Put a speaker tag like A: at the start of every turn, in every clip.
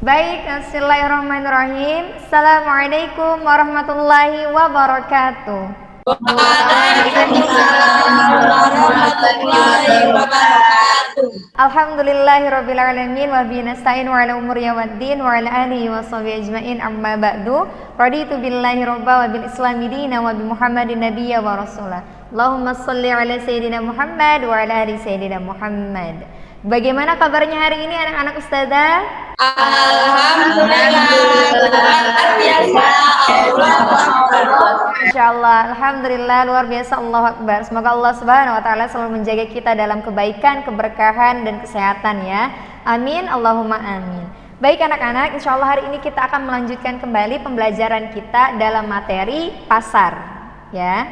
A: Baik, bismillahirrahmanirrahim. Assalamualaikum warahmatullahi wabarakatuh.
B: Waalaikumsalam warahmatullahi wabarakatuh.
A: Alhamdulillahirabbil alamin wa bihi nasta'in wa ala umuri waddin wa ala alihi washabihi ajmain amma ba'du. Raditu billahi rabba wa bil islami dina wa bi Muhammadin nabiyya wa rasula. Allahumma shalli ala sayyidina Muhammad wa ala ali sayyidina Muhammad. Bagaimana kabarnya hari ini anak-anak ustazah?
B: Alhamdulillah, luar biasa.
A: Insyaallah, alhamdulillah luar biasa, Allahu Akbar. Semoga Allah Subhanahu wa taala selalu menjaga kita dalam kebaikan, keberkahan dan kesehatan ya. Amin, Allahumma amin. Baik anak-anak, insyaallah hari ini kita akan melanjutkan kembali pembelajaran kita dalam materi pasar ya.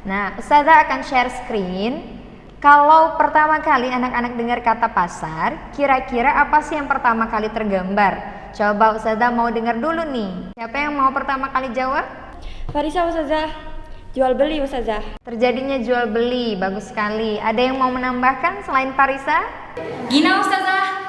A: Nah, ustazah akan share screen. Kalau pertama kali anak-anak dengar kata pasar, kira-kira apa sih yang pertama kali tergambar? Coba ustazah mau dengar dulu nih. Siapa yang mau pertama kali jawab?
C: Farisa ustazah, jual beli ustazah.
A: Terjadinya jual beli, bagus sekali. Ada yang mau menambahkan selain Farisa?
D: Gina ustazah,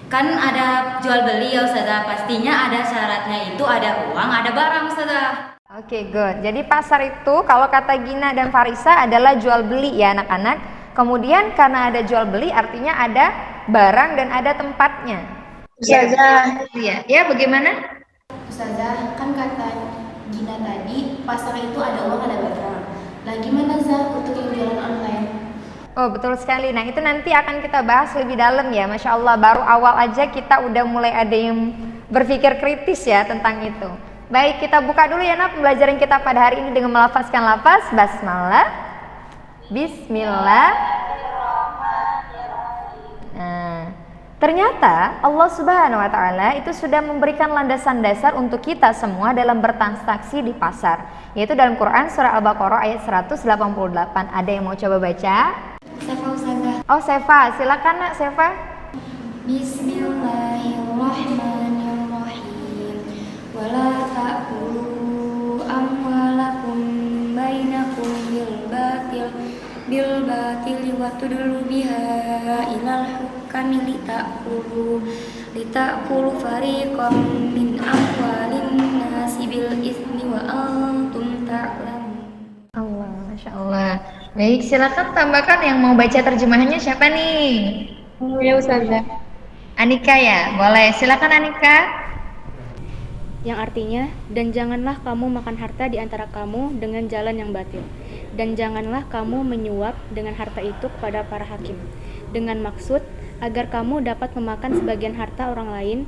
D: kan ada jual beli ya ustazah, pastinya ada syaratnya, itu ada uang, ada barang ustazah.
A: Oke, good. Jadi pasar itu kalau kata Gina dan Farisa adalah jual beli ya anak-anak. Kemudian karena ada jual beli artinya ada barang dan ada tempatnya.
B: Ustazah,
A: Ya, bagaimana?
E: Ustazah, kan kata Gina tadi, pasar itu ada uang ada barang. Lah gimana Zah untuk yang jualan online?
A: Oh, betul sekali. Nah, itu nanti akan kita bahas lebih dalam ya. Masya Allah, baru awal aja kita udah mulai ada yang berpikir kritis ya tentang itu. Baik, kita buka dulu ya nak pembelajaran kita pada hari ini dengan melafazkan lafaz basmalah. Bismillah. Nah, ternyata Allah Subhanahu wa taala itu sudah memberikan landasan dasar untuk kita semua dalam bertransaksi di pasar, yaitu dalam Quran surah Al-Baqarah ayat 188. Ada yang mau coba baca?
E: Safa Ustazah.
A: Oh, Sefa, silakan nak Sefa.
E: Bismillahirrahmanirrahim. Wala ta'kulu amwalakum bainakum bil batil wa tudlu biha ilal hukami litakulu fariqam min amwalin nasi bil ismi wa antum ta'lamun.
A: Allah, Masya Allah. Baik, silakan tambahkan yang mau baca terjemahannya siapa nih?
B: ya Ustazah.
A: Anika ya, boleh. Silakan Anika.
C: Yang artinya, dan janganlah kamu makan harta di antara kamu dengan jalan yang batil. Dan janganlah kamu menyuap dengan harta itu kepada para hakim. Dengan maksud, agar kamu dapat memakan sebagian harta orang lain,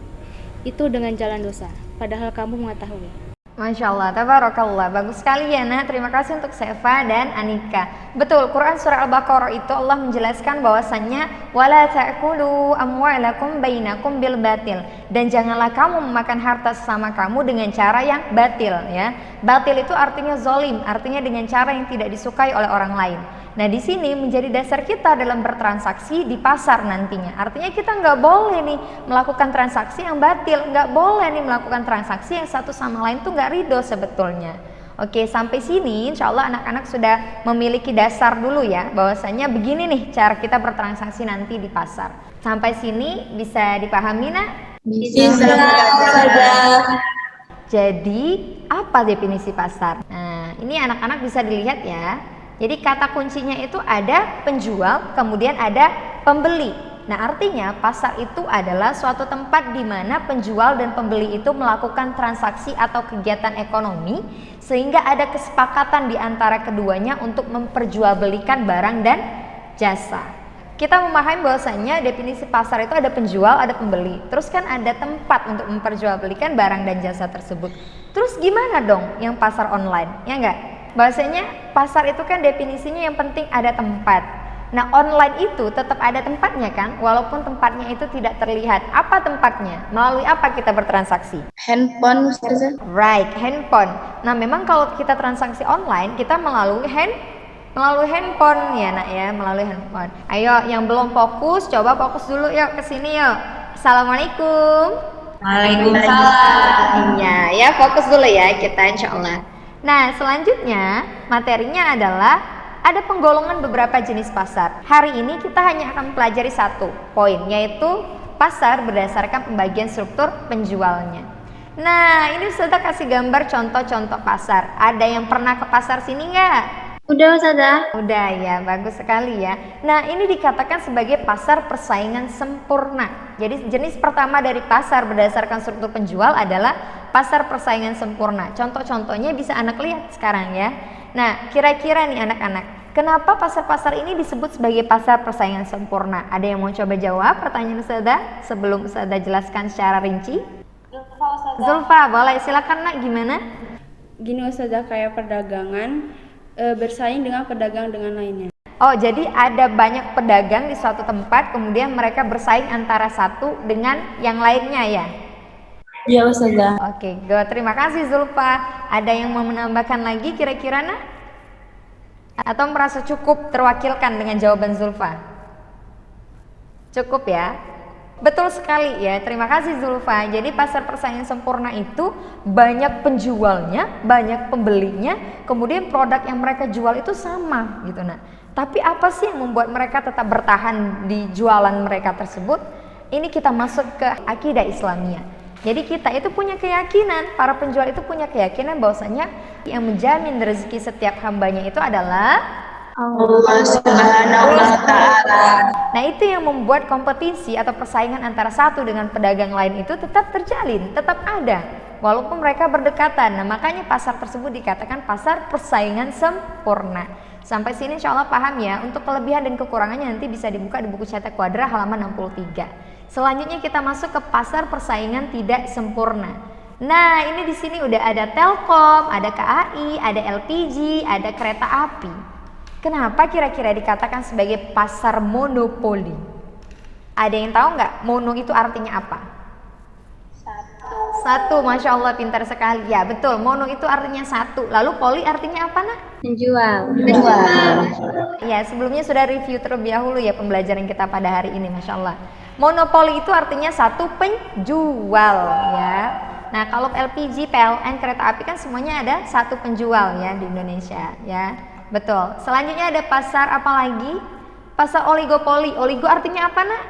C: itu dengan jalan dosa. Padahal kamu mengetahui.
A: Masya Allah, tabarakallah. Bagus sekali ya nak. Terima kasih untuk Sefa dan Anika. Betul, Quran surah Al-Baqarah itu Allah menjelaskan bahwasannya wala ta'kulu amwalakum bainakum bil batil, dan janganlah kamu memakan harta sesama kamu dengan cara yang batil ya. Batil itu artinya zolim, artinya dengan cara yang tidak disukai oleh orang lain. Nah, di sini menjadi dasar kita dalam bertransaksi di pasar nantinya. Artinya kita nggak boleh nih melakukan transaksi yang batil, nggak boleh nih melakukan transaksi yang satu sama lain tuh nggak ridho sebetulnya. Oke, sampai sini insya Allah anak-anak sudah memiliki dasar dulu ya, bahwasanya begini nih cara kita bertransaksi nanti di pasar. Sampai sini bisa dipahami nak?
B: Bisa Ustazah.
A: Jadi apa definisi pasar? Nah, ini anak-anak bisa dilihat ya. Jadi kata kuncinya itu ada penjual, kemudian ada pembeli. Nah, artinya pasar itu adalah suatu tempat di mana penjual dan pembeli itu melakukan transaksi atau kegiatan ekonomi sehingga ada kesepakatan di antara keduanya untuk memperjualbelikan barang dan jasa. Kita memahami bahwasannya definisi pasar itu ada penjual, ada pembeli. Terus kan ada tempat untuk memperjualbelikan barang dan jasa tersebut. Terus gimana dong yang pasar online? Ya enggak? Bahwasanya pasar itu kan definisinya yang penting ada tempat. Nah, online itu tetap ada tempatnya kan, walaupun tempatnya itu tidak terlihat. Apa tempatnya? Melalui apa kita bertransaksi?
B: Handphone Ustazah.
A: Right, handphone. Nah, memang kalau kita transaksi online, kita melalui handphone ya nak ya, melalui handphone. Ayo, yang belum fokus, coba fokus dulu yuk ke sini yuk. Assalamualaikum.
B: Waalaikumsalam.
A: Iya, ya fokus dulu ya kita insyaallah. Nah, selanjutnya materinya adalah ada penggolongan beberapa jenis pasar. Hari ini kita hanya akan pelajari satu poin, yaitu pasar berdasarkan pembagian struktur penjualnya. Nah, ini sudah kasih gambar contoh-contoh pasar. Ada yang pernah ke pasar sini nggak?
B: Udah Ustazah.
A: Udah ya, bagus sekali ya. Nah, ini dikatakan sebagai pasar persaingan sempurna. Jadi jenis pertama dari pasar berdasarkan struktur penjual adalah pasar persaingan sempurna. Contoh-contohnya bisa anak lihat sekarang ya. Nah, kira-kira nih anak-anak, kenapa pasar-pasar ini disebut sebagai pasar persaingan sempurna? Ada yang mau coba jawab pertanyaan Ustazah sebelum Ustazah jelaskan secara rinci? Zulfa, boleh silakan nak, gimana?
F: Gini Ustazah, kayak perdagangan bersaing dengan pedagang dengan lainnya.
A: Oh, jadi ada banyak pedagang di suatu tempat, kemudian mereka bersaing antara satu dengan yang lainnya ya?
B: Iya Ustazah.
A: Oke, good. Terima kasih Zulfa. Ada yang mau menambahkan lagi kira-kira nak? Atau merasa cukup terwakilkan dengan jawaban Zulfa? Cukup ya? Betul sekali ya, terima kasih Zulfa. Jadi pasar persaingan sempurna itu banyak penjualnya, banyak pembelinya, kemudian produk yang mereka jual itu sama gitu. Nah, tapi apa sih yang membuat mereka tetap bertahan di jualan mereka tersebut? Ini kita masuk ke akidah Islamiyah. Jadi kita itu punya keyakinan, para penjual itu punya keyakinan bahwasanya yang menjamin rezeki setiap hambanya itu adalah
B: Allah Subhanahu wa Ta'ala.
A: Nah, itu yang membuat kompetisi atau persaingan antara satu dengan pedagang lain itu tetap terjalin, tetap ada walaupun mereka berdekatan. Nah, makanya pasar tersebut dikatakan pasar persaingan sempurna. Sampai sini insya Allah paham ya. Untuk kelebihan dan kekurangannya nanti bisa dibuka di buku cetak kuadra halaman 63. Selanjutnya kita masuk ke pasar persaingan tidak sempurna. Nah, ini di sini udah ada Telkom, ada KAI, ada LPG, ada kereta api. Kenapa kira-kira dikatakan sebagai pasar monopoli? Ada yang tahu nggak mono itu artinya apa? Satu, Masya Allah pintar sekali. Ya betul, mono itu artinya satu. Lalu poli artinya apa nah?
B: Menjual.
A: Ya sebelumnya sudah review terlebih dahulu ya pembelajaran kita pada hari ini, Masya Allah. Monopoli itu artinya satu penjual ya. Nah kalau LPG, PLN, kereta api kan semuanya ada satu penjual ya di Indonesia ya. Betul. Selanjutnya ada pasar apa lagi? Pasar oligopoli. Oligo artinya apa nak?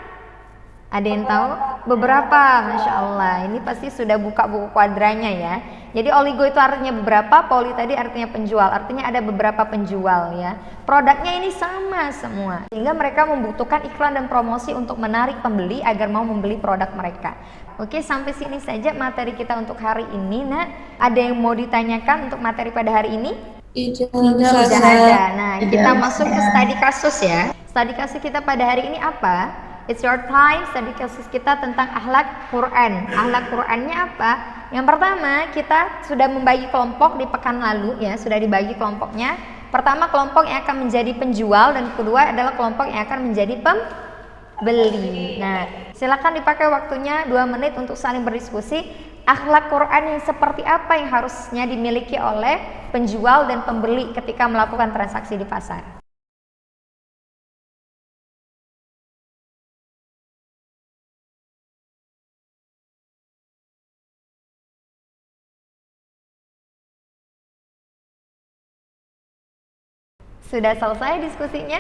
A: Ada yang tahu? Beberapa, Masya Allah. Ini pasti sudah buka buku kuadranya ya. Jadi oligo itu artinya beberapa, poli tadi artinya penjual. Artinya ada beberapa penjual ya. Produknya ini sama semua. Sehingga mereka membutuhkan iklan dan promosi untuk menarik pembeli agar mau membeli produk mereka. Oke, sampai sini saja materi kita untuk hari ini. Nah, ada yang mau ditanyakan untuk materi pada hari ini? Sudah ada. Nah, kita masuk ke studi kasus ya. Studi kasus kita pada hari ini apa? It's your time. Studi kasus kita tentang akhlak Quran. Akhlak Qurannya apa? Yang pertama, kita sudah membagi kelompok di pekan lalu ya, sudah dibagi kelompoknya. Pertama kelompok yang akan menjadi penjual dan kedua adalah kelompok yang akan menjadi pembeli. Nah, silakan dipakai waktunya 2 menit untuk saling berdiskusi. Akhlak Quran yang seperti apa yang harusnya dimiliki oleh penjual dan pembeli ketika melakukan transaksi di pasar. Sudah selesai diskusinya?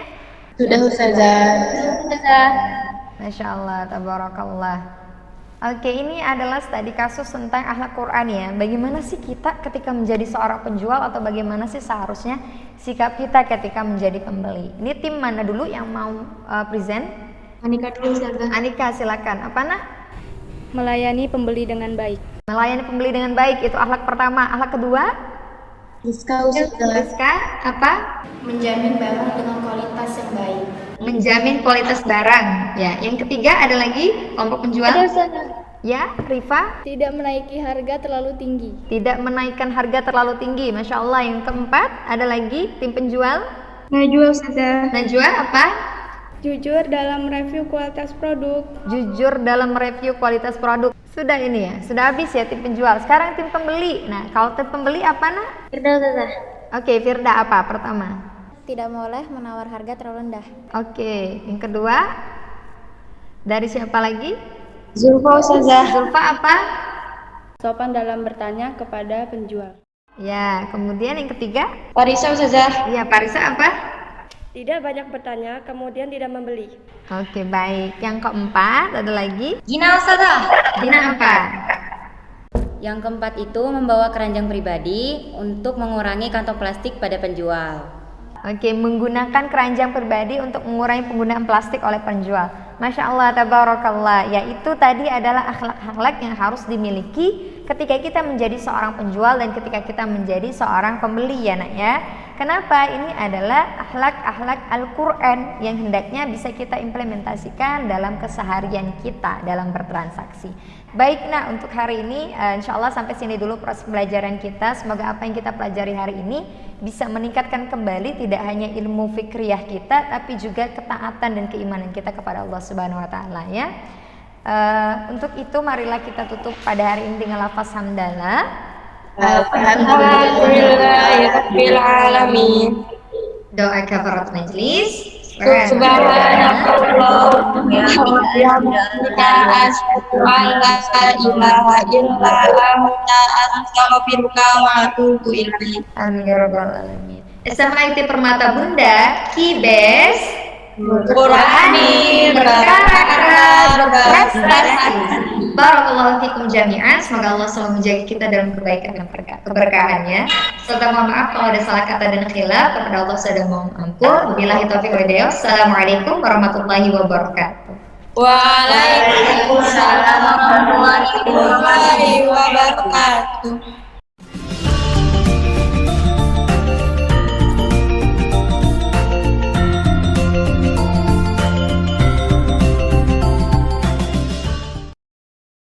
B: Sudah Ustazah.
A: Masya Allah, tabarakallah. Oke, ini adalah studi kasus tentang akhlak Quran ya. Bagaimana sih kita ketika menjadi seorang penjual atau bagaimana sih seharusnya sikap kita ketika menjadi pembeli. Ini tim mana dulu yang mau present?
B: Anika dulu Ustazah.
A: Anika silakan. Apa nak?
C: Melayani pembeli dengan baik.
A: Melayani pembeli dengan baik itu akhlak pertama. Akhlak kedua?
B: Rizka Ustazah.
A: Rizka apa?
E: Menjamin barang dengan kualitas yang baik.
A: Menjamin kualitas barang. Ya, yang ketiga ada lagi kelompok penjual.
B: Ada Ustazah.
A: Ya, Rifa.
C: Tidak menaiki harga terlalu tinggi.
A: Tidak menaikkan harga terlalu tinggi. Masya Allah. Yang keempat ada lagi tim penjual.
B: Najwa Ustazah.
A: Najwa apa?
C: Jujur dalam review kualitas produk.
A: Jujur dalam review kualitas produk. Sudah ini ya, sudah habis ya tim penjual. Sekarang tim pembeli. Nah, kalau tim pembeli apa nak?
B: Firda Ustazah.
A: Oke, Firda apa pertama?
G: Tidak boleh menawar harga terlalu rendah.
A: Oke, yang kedua dari siapa lagi?
B: Zulfa Ustazah.
A: Zulfa apa?
F: Sopan dalam bertanya kepada penjual.
A: Ya, kemudian yang ketiga?
B: Farisa Ustazah.
A: Iya, Parisa apa?
H: Tidak banyak bertanya, kemudian tidak membeli.
A: Oke, baik. Yang keempat ada lagi?
D: Gina Ustazah.
A: Gina apa?
D: Yang keempat itu membawa keranjang pribadi untuk mengurangi kantong plastik pada penjual.
A: Oke, menggunakan keranjang pribadi untuk mengurangi penggunaan plastik oleh penjual. Masya Allah, tabarakallah. Yaitu tadi adalah akhlak-akhlak yang harus dimiliki ketika kita menjadi seorang penjual dan ketika kita menjadi seorang pembeli ya nak ya. Kenapa? Ini adalah akhlak-akhlak Al-Quran yang hendaknya bisa kita implementasikan dalam keseharian kita dalam bertransaksi. Baik nak, untuk hari ini insya Allah sampai sini dulu proses pembelajaran kita. Semoga apa yang kita pelajari hari ini bisa meningkatkan kembali tidak hanya ilmu fikriyah kita, tapi juga ketaatan dan keimanan kita kepada Allah Subhanahu Wa Taala ya. Untuk itu marilah kita tutup pada hari ini dengan lafaz hamdalah.
B: Alhamdulillahirabbil alamin.
A: Doa kafarat majlis.
B: Subhanallah wa bihamdika asyhadu an la ilaha illa anta astaghfiruka wa atubu ilaik.
A: Amin ya rabbal alamin. SMA IT Permata Bunda, Kibes Qurani berkarakter berprestasi. Barakallahu fikum jami'an. Semoga Allah selalu menjaga kita dalam kebaikan dan keberkahannya. Serta mohon maaf kalau ada salah kata dan khilaf. Kepada Allah sudah mohon ampun. Wabillahi taufiq wal hidayah. Assalamualaikum warahmatullahi wabarakatuh.
B: Waalaikumsalam warahmatullahi wabarakatuh.